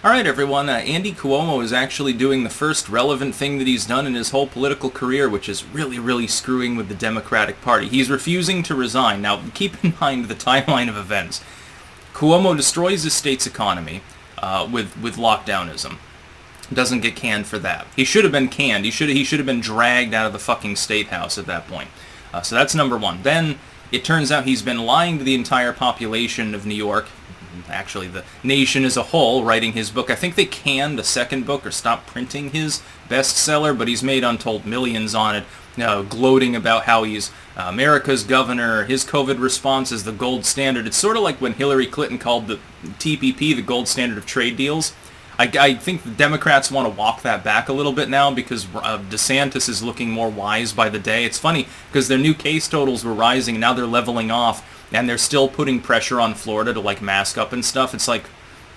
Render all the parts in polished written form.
Alright everyone, Andy Cuomo is actually doing the first relevant thing that he's done in his whole political career, which is really screwing with the Democratic Party. He's refusing to resign. Now, keep in mind the timeline of events. Cuomo destroys his state's economy with lockdownism. Doesn't get canned for that. He should have been canned. He should have been dragged out of the fucking state house at that point. So that's number one. Then it turns out he's been lying to the entire population of New York, actually the nation as a whole, writing his book. I think they canned the second book or stopped printing his bestseller, but he's made untold millions on it, gloating about how he's America's governor, his COVID response is the gold standard. It's sort of like when Hillary Clinton called the TPP the gold standard of trade deals. I think the Democrats want to walk that back a little bit now because DeSantis is looking more wise by the day. It's funny because their new case totals were rising and now they're leveling off and they're still putting pressure on Florida to like mask up and stuff. It's like,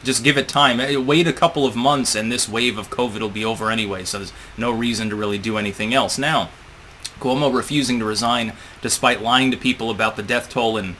just give it time. Wait a couple of months and this wave of COVID will be over anyway, so there's no reason to really do anything else. Now, Cuomo refusing to resign despite lying to people about the death toll in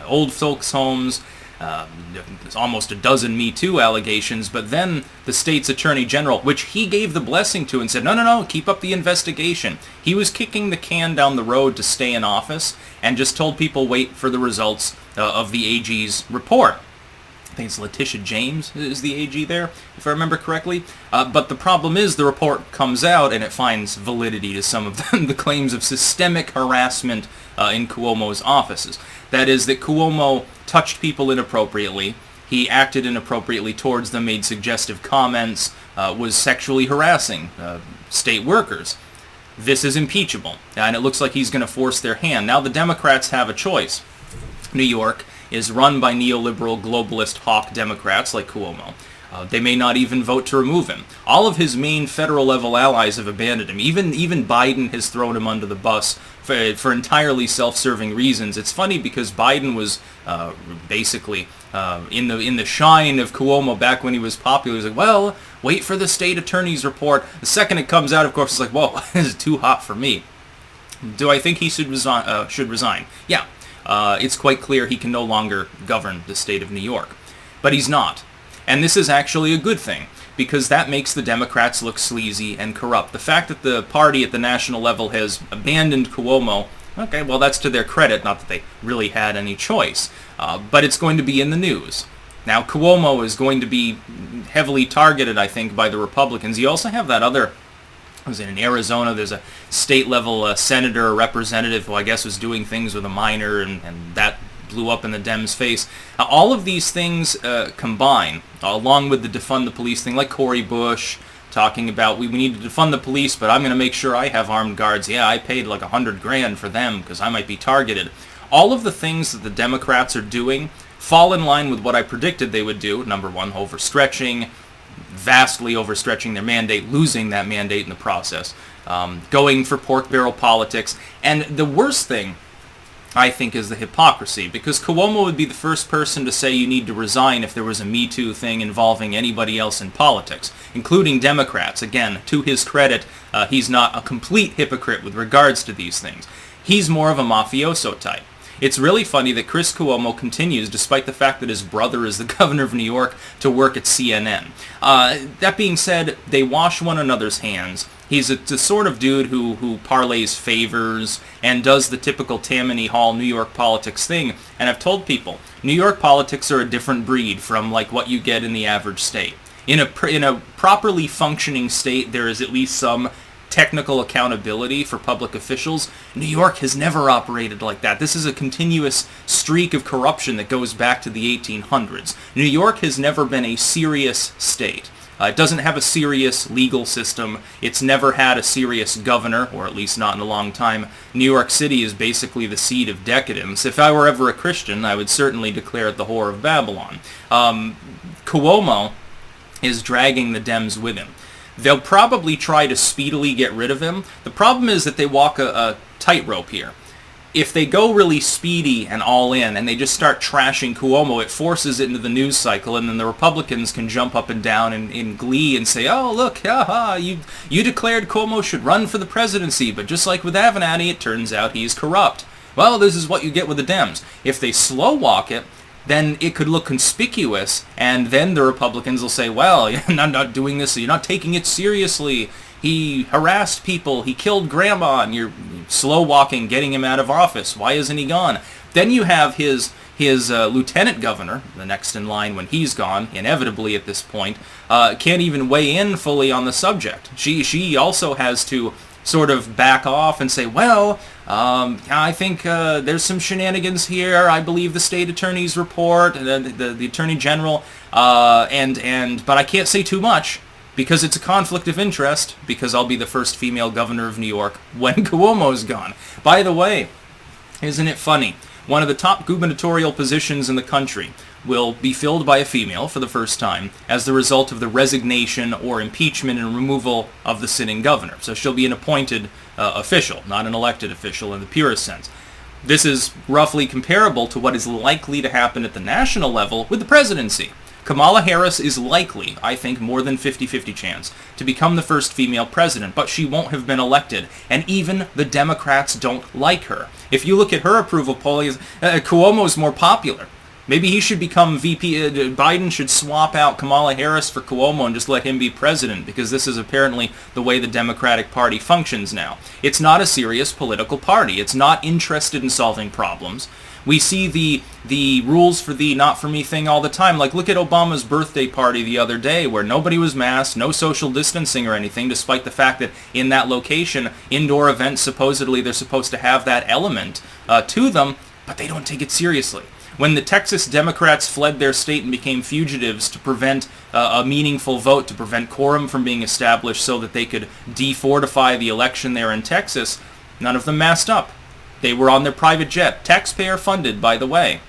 old folks' homes. There's almost a dozen Me Too allegations, but then the state's attorney general, which he gave the blessing to and said, no, keep up the investigation. He was kicking the can down the road to stay in office and just told people wait for the results of the AG's report. I think it's Letitia James is the AG there, if I remember correctly. But the problem is the report comes out and it finds validity to some of the claims of systemic harassment in Cuomo's offices. That is that Cuomo touched people inappropriately, he acted inappropriately towards them, made suggestive comments, was sexually harassing state workers. This is impeachable, and it looks like he's going to force their hand. Now the Democrats have a choice. New York is run by neoliberal globalist hawk Democrats like Cuomo. They may not even vote to remove him. All of his main federal level allies have abandoned him. Even Biden has thrown him under the bus for entirely self-serving reasons. It's funny because Biden was basically in the shine of Cuomo back when he was popular. He was like, well, wait for the state attorney's report. The second it comes out, of course, it's like, whoa, this is too hot for me. Do I think he should resign? Yeah. It's quite clear he can no longer govern the state of New York. But he's not. And this is actually a good thing, because that makes the Democrats look sleazy and corrupt. The fact that the party at the national level has abandoned Cuomo, okay, well, that's to their credit, not that they really had any choice. But it's going to be in the news. Now, Cuomo is going to be heavily targeted, I think, by the Republicans. You also have that other, was it in Arizona, there's a state-level senator or representative who I guess was doing things with a minor, and that blew up in the Dems' face. All of these things combine, along with the defund the police thing, like Cori Bush talking about we need to defund the police, but I'm going to make sure I have armed guards. Yeah, I paid like $100,000 for them because I might be targeted. All of the things that the Democrats are doing fall in line with what I predicted they would do. Number one, overstretching, vastly overstretching their mandate, losing that mandate in the process, going for pork barrel politics. And the worst thing, I think, is the hypocrisy, because Cuomo would be the first person to say you need to resign if there was a Me Too thing involving anybody else in politics, including Democrats. Again, to his credit, he's not a complete hypocrite with regards to these things. He's more of a mafioso type. It's really funny that Chris Cuomo continues, despite the fact that his brother is the governor of New York, to work at CNN. That being said, they wash one another's hands. He's the sort of dude who parlays favors and does the typical Tammany Hall New York politics thing. And I've told people, New York politics are a different breed from like what you get in the average state. In a properly functioning state, there is at least some technical accountability for public officials. New York has never operated like that. This is a continuous streak of corruption that goes back to the 1800s. New York has never been a serious state. It doesn't have a serious legal system. It's never had a serious governor, or at least not in a long time. New York City is basically the seat of decadence. If I were ever a Christian, I would certainly declare it the whore of Babylon. Cuomo is dragging the Dems with him. They'll probably try to speedily get rid of him. The problem is that they walk a tightrope here. If they go really speedy and all in, and they just start trashing Cuomo, it forces it into the news cycle, and then the Republicans can jump up and down in glee and say, oh, look, haha, you declared Cuomo should run for the presidency, but just like with Avenatti, it turns out he's corrupt. Well, this is what you get with the Dems. If they slow walk it, then it could look conspicuous, and then the Republicans will say, well, you're not doing this, you're not taking it seriously. He harassed people, he killed grandma, and you're slow-walking, getting him out of office. Why isn't he gone? Then you have his lieutenant governor, the next in line when he's gone, inevitably at this point, can't even weigh in fully on the subject. She also has to sort of back off and say, well, I think there's some shenanigans here. I believe the state attorney's report, the attorney general, but I can't say too much because it's a conflict of interest, because I'll be the first female governor of New York when Cuomo's gone. By the way, isn't it funny? One of the top gubernatorial positions in the country will be filled by a female for the first time as the result of the resignation or impeachment and removal of the sitting governor. So she'll be an appointed official, not an elected official in the purest sense. This is roughly comparable to what is likely to happen at the national level with the presidency. Kamala Harris is likely, I think, more than 50-50 chance to become the first female president, but she won't have been elected, and even the Democrats don't like her. If you look at her approval polls, Cuomo's more popular. Maybe he should become VP. Biden should swap out Kamala Harris for Cuomo and just let him be president, because this is apparently the way the Democratic Party functions now. It's not a serious political party. It's not interested in solving problems. We see the rules for thee, not for me thing all the time. Like, look at Obama's birthday party the other day, where nobody was masked, no social distancing or anything, despite the fact that in that location, indoor events, supposedly they're supposed to have that element to them, but they don't take it seriously. When the Texas Democrats fled their state and became fugitives to prevent a meaningful vote, to prevent quorum from being established so that they could defortify the election there in Texas, none of them masked up. They were on their private jet, taxpayer funded, by the way,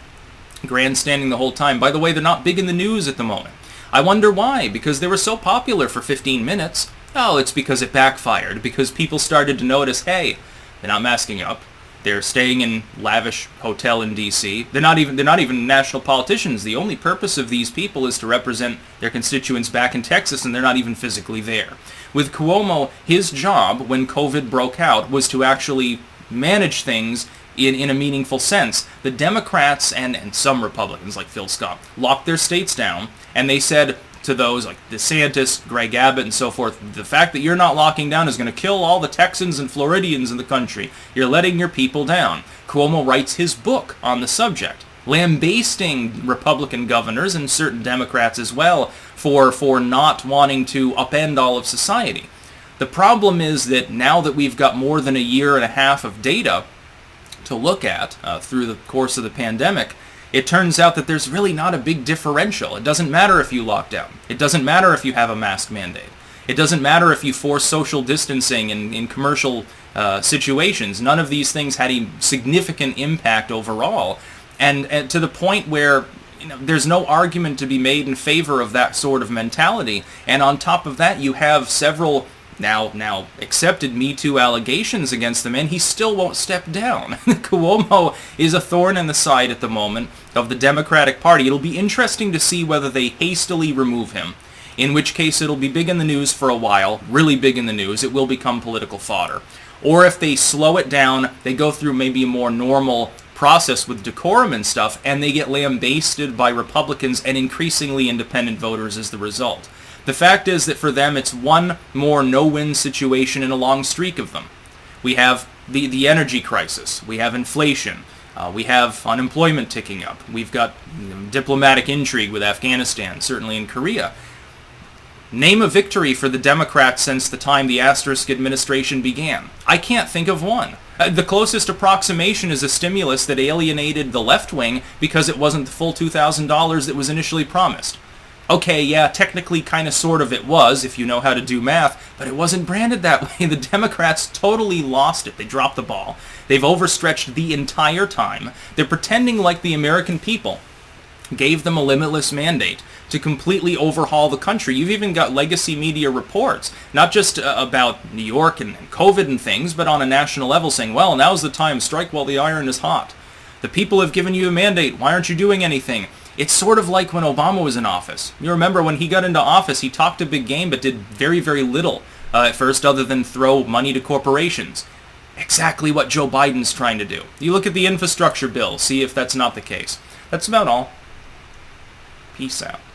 grandstanding the whole time. By the way, they're not big in the news at the moment. I wonder why, because they were so popular for 15 minutes. Oh, it's because it backfired, because people started to notice, hey, they're not masking up. They're staying in lavish hotel in D.C. They're not even national politicians. The only purpose of these people is to represent their constituents back in Texas, and they're not even physically there. With Cuomo, his job when COVID broke out was to actually manage things in a meaningful sense. The Democrats and some Republicans, like Phil Scott, locked their states down, and they said to those like DeSantis, Greg Abbott, and so forth, the fact that you're not locking down is going to kill all the Texans and Floridians in the country. You're letting your people down. Cuomo writes his book on the subject, lambasting Republican governors and certain Democrats as well for not wanting to upend all of society. The problem is that now that we've got more than a year and a half of data to look at through the course of the pandemic, it turns out that there's really not a big differential. It doesn't matter if you lock down. It doesn't matter if you have a mask mandate. It doesn't matter if you force social distancing in commercial situations. None of these things had a significant impact overall. And to the point where there's no argument to be made in favor of that sort of mentality. And on top of that, you have several now accepted Me Too allegations against the man. He still won't step down. Cuomo is a thorn in the side at the moment of the Democratic Party. It'll be interesting to see whether they hastily remove him, in which case it'll be big in the news for a while, really big in the news. It will become political fodder. Or if they slow it down, they go through maybe a more normal process with decorum and stuff, and they get lambasted by Republicans and increasingly independent voters as the result. The fact is that for them, it's one more no-win situation in a long streak of them. We have the energy crisis. We have inflation. We have unemployment ticking up. We've got diplomatic intrigue with Afghanistan, certainly in Korea. Name a victory for the Democrats since the time the asterisk administration began. I can't think of one. The closest approximation is a stimulus that alienated the left wing because it wasn't the full $2,000 that was initially promised. Okay, yeah, technically kind of sort of it was, if you know how to do math, but it wasn't branded that way. The Democrats totally lost it. They dropped the ball. They've overstretched the entire time. They're pretending like the American people gave them a limitless mandate to completely overhaul the country. You've even got legacy media reports, not just about New York and COVID and things, but on a national level saying, well, now's the time, strike while the iron is hot. The people have given you a mandate. Why aren't you doing anything? It's sort of like when Obama was in office. You remember when he got into office, he talked a big game, but did very, very little at first other than throw money to corporations. Exactly what Joe Biden's trying to do. You look at the infrastructure bill, see if that's not the case. That's about all. Peace out.